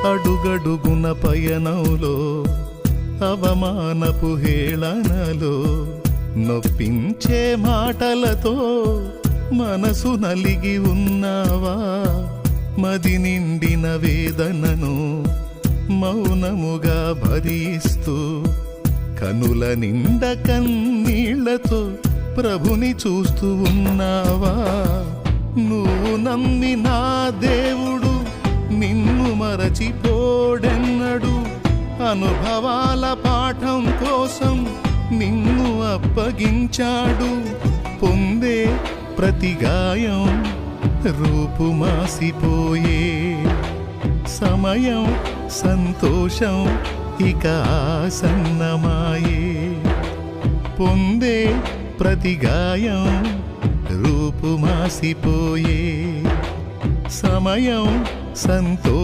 అడుగడుగున పయనంలో అవమానపు హేళనలో నొప్పించే మాటలతో మనసు నలిగి ఉన్నావా? మది నిండిన వేదనను మౌనముగా భరిస్తూ కనుల నిండ కన్నీళ్లతో ప్రభుని చూస్తూ ఉన్నావా? నువ్వు నమ్మిన దేవుడు నిన్ను మరచిపోడెన్నడు. అనుభవాల పాఠం కోసం నిన్ను అప్పగించాడు. పొందే ప్రతి గాయం రూపుమాసిపోయే సమయం సంతోషం ఇక ఆసన్నమాయే. పొందే ప్రతి గాయం రూపుమాసిపోయే సమయం సంతోషం